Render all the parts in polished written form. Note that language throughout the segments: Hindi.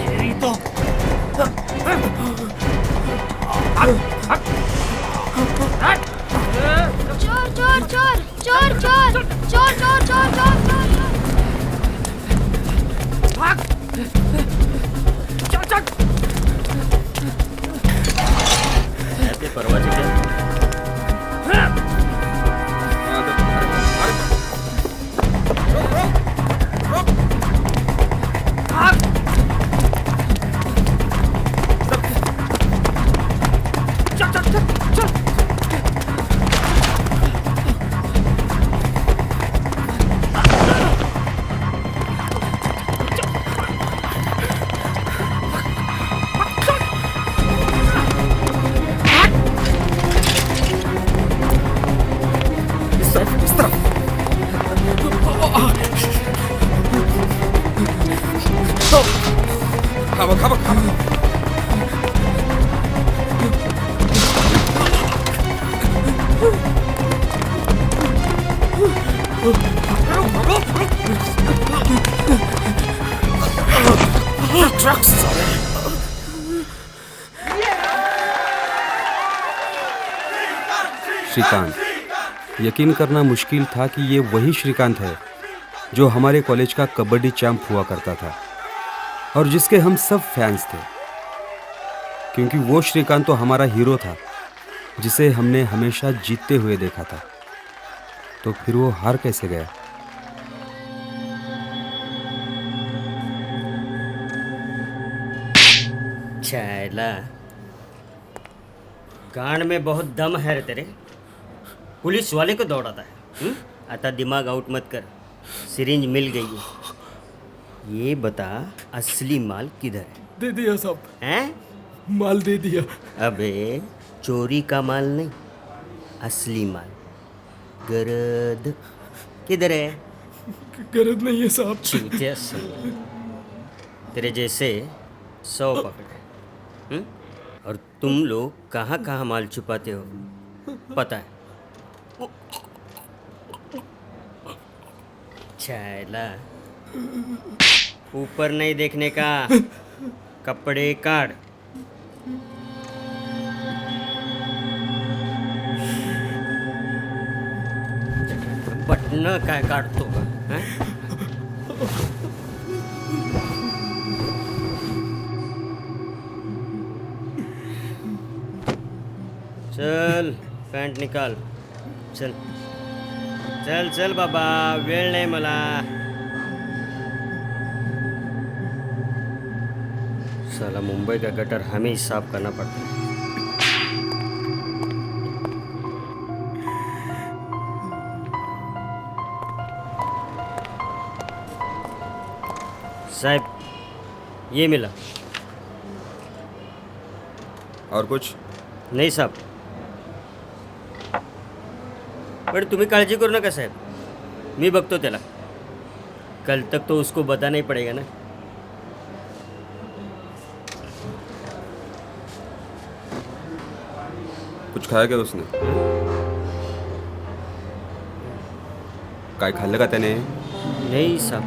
तेरी तो चोर चोर चोर चोर चोर चोर चोर चोर चोर चोर भाग चल चल ते परवाचे काय भाग चल चल चल चल श्रीकांत। यकीन करना मुश्किल था कि ये वही श्रीकांत है जो हमारे कॉलेज का कबड्डी चैंप हुआ करता था और जिसके हम सब फैंस थे, क्योंकि वो श्रीकांत तो हमारा हीरो था जिसे हमने हमेशा जीतते हुए देखा था। तो फिर वो हार कैसे गया? छायला गांड में बहुत दम है रे तेरे। पुलिस वाले को दौड़ाता है। आता दिमाग आउट मत कर। सिरिंज मिल गई है। ये बता असली माल किधर है? दे दिया साहब, हैं? माल दे दिया। अबे चोरी का माल नहीं, असली माल। गरद किधर है? गरज नहीं है साहब। चूतिया सुन। तेरे जैसे 100 पकड़े। और तुम लोग कहाँ कहाँ माल छुपाते हो पता है? छायला ऊपर नहीं देखने का, कपड़े काट। बटन काय काढतो का? हैं? चल पॅन्ट निकाल. चल चल चल बाबा, वेळ नाही मला. साला मुंबई का गटर हमें ही साफ करना पड़ता है. साहब ये मिला. और कुछ नाही साहब. पण तुम्ही काळजी करू नका साहेब, मी बघतो त्याला. कल तक तो उसको बताना ही पड़ेगा ना. कुछ खाया क्या उसने? काय खाल्लं का त्याने? नहीं साहब.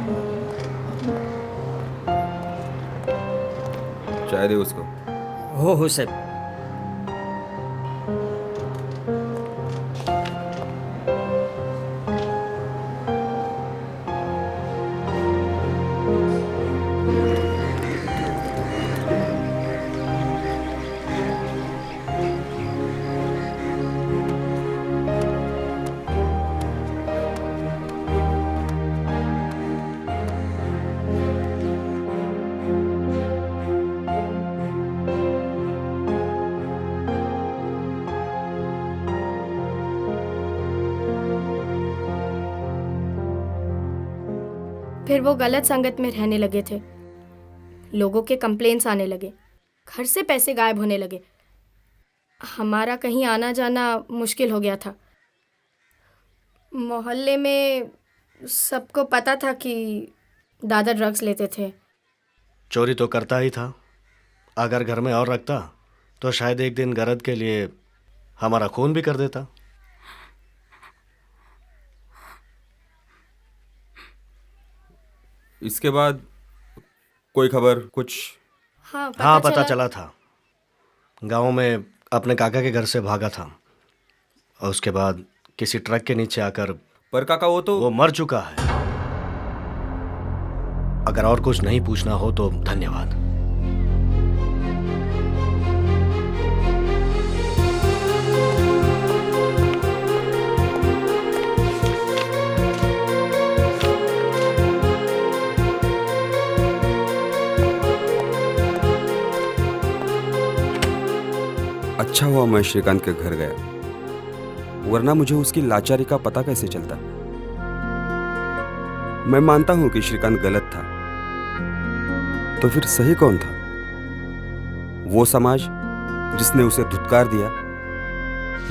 चाय दे उसको. हो साहब. फिर वो गलत संगत में रहने लगे थे. लोगों के कंप्लेंट्स आने लगे, घर से पैसे गायब होने लगे. हमारा कहीं आना जाना मुश्किल हो गया था. मोहल्ले में सबको पता था कि दादा ड्रग्स लेते थे. चोरी तो करता ही था. अगर घर में और रखता तो शायद एक दिन गरज के लिए हमारा खून भी कर देता. इसके बाद कोई खबर कुछ? हाँ हाँ, पता चला था। गांव में अपने काका के घर से भागा था और उसके बाद किसी ट्रक के नीचे आकर पर काका वो मर चुका है। अगर और कुछ नहीं पूछना हो तो धन्यवाद। अच्छा हुआ मैं श्रीकांत के घर गया, वरना मुझे उसकी लाचारी का पता कैसे चलता। मैं मानता हूं कि श्रीकांत गलत था, तो फिर सही कौन था? वो समाज जिसने उसे धुतकार दिया,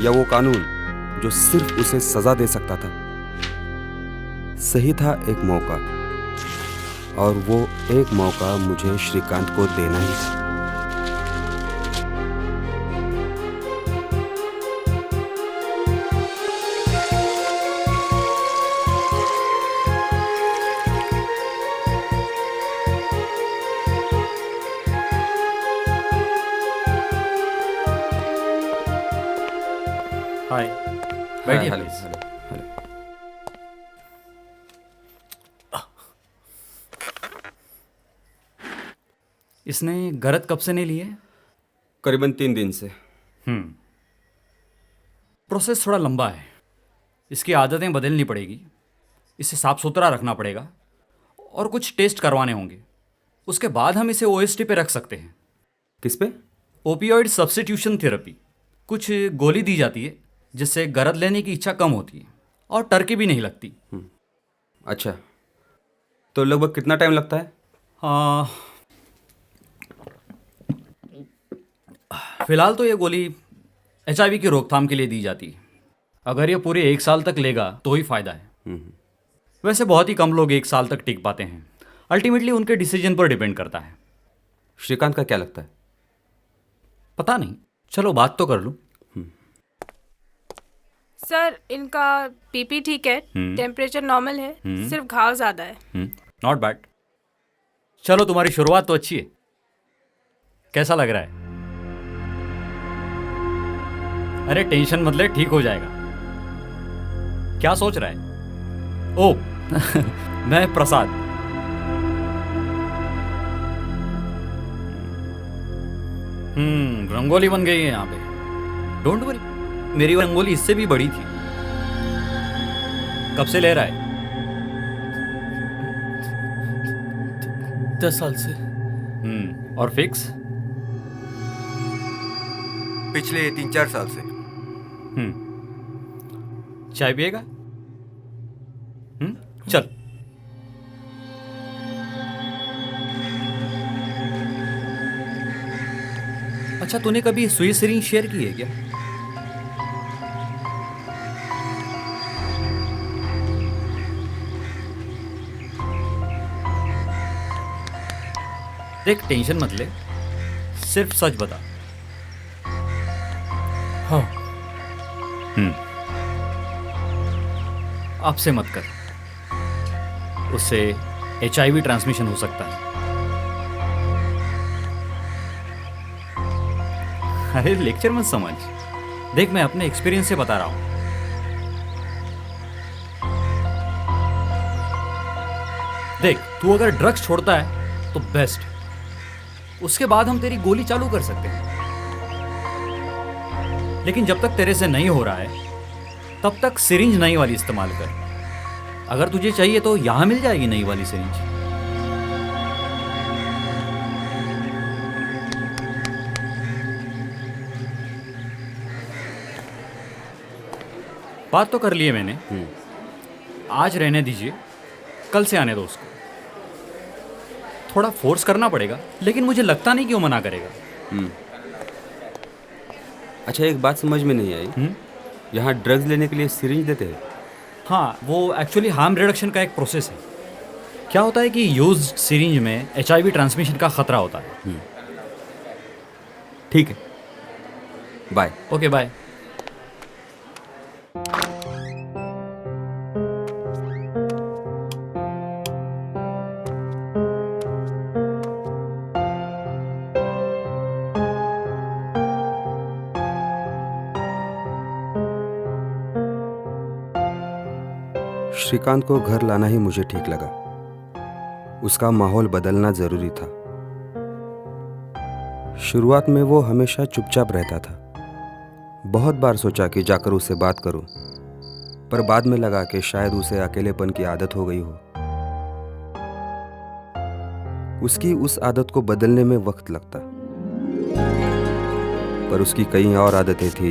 या वो कानून जो सिर्फ उसे सजा दे सकता था? सही था एक मौका, और वो एक मौका मुझे श्रीकांत को देना ही था। हाय, बैठिए हेलो, प्लीज। Hello, hello. इसने गरज कब से नहीं ली है? करीबन 3 दिन से। प्रोसेस थोड़ा लंबा है। इसकी आदतें बदलनी पड़ेगी, इसे साफ सुथरा रखना पड़ेगा और कुछ टेस्ट करवाने होंगे। उसके बाद हम इसे ओएसटी पे रख सकते हैं। किस पे? Opioid substitution therapy. कुछ गोली दी जाती है जिससे गरज लेने की इच्छा कम होती है और टर्की भी नहीं लगती। अच्छा, तो लगभग कितना टाइम लगता है? फिलहाल तो ये गोली HIV की रोकथाम के लिए दी जाती है। अगर ये पूरे 1 साल तक लेगा तो ही फायदा है। वैसे बहुत ही कम लोग 1 साल तक टिक पाते हैं। अल्टीमेटली उनके डिसीजन पर डिपेंड करता है। श्रीकांत का क्या लगता है? पता नहीं, चलो बात तो कर लूं। सर, इनका पीपी ठीक है, टेम्परेचर नॉर्मल है, सिर्फ घाव ज़्यादा है। Not bad. चलो, तुम्हारी शुरुआत तो अच्छी है। कैसा लग रहा है? अरे टेंशन मत ले, ठीक हो जाएगा। क्या सोच रहा है? ओ मैं प्रसाद। रंगोली बन गई है यहाँ पे। डोंट वरी, मेरी रंगोली इससे भी बड़ी थी। कब से ले रहा है? 10 साल से। और फिक्स? पिछले 3-4 साल से। चाय पिएगा? चल। अच्छा, तूने कभी सुई सिरिंज शेयर की है क्या? देख, टेंशन मत ले, सिर्फ सच बता। हाँ। आपसे मत कर, उससे HIV ट्रांसमिशन हो सकता है। अरे लेक्चर मत समझ, देख मैं अपने एक्सपीरियंस से बता रहा हूं। देख, तू अगर ड्रग्स छोड़ता है तो बेस्ट, उसके बाद हम तेरी गोली चालू कर सकते हैं। लेकिन जब तक तेरे से नहीं हो रहा है तब तक सिरिंज नई वाली इस्तेमाल कर। अगर तुझे चाहिए तो यहां मिल जाएगी नई वाली सिरिंज। बात तो कर लिए मैंने। आज रहने दीजिए, कल से आने दो उसको। थोड़ा फोर्स करना पड़ेगा, लेकिन मुझे लगता नहीं कि वो मना करेगा। अच्छा, एक बात समझ में नहीं आई। यहाँ ड्रग्स लेने के लिए सिरिंज देते हैं? हाँ, वो एक्चुअली हार्म रिडक्शन का एक प्रोसेस है। क्या होता है कि यूज्ड सिरिंज में HIV ट्रांसमिशन का खतरा होता है। ठीक है, बाय। Okay, bye. श्रीकांत को घर लाना ही मुझे ठीक लगा। उसका माहौल बदलना जरूरी था। शुरुआत में वो हमेशा चुपचाप रहता था। बहुत बार सोचा कि जाकर उससे बात करूं, पर बाद में लगा कि शायद उसे अकेलेपन की आदत हो गई हो। उसकी उस आदत को बदलने में वक्त लगता, पर उसकी कई और आदतें थी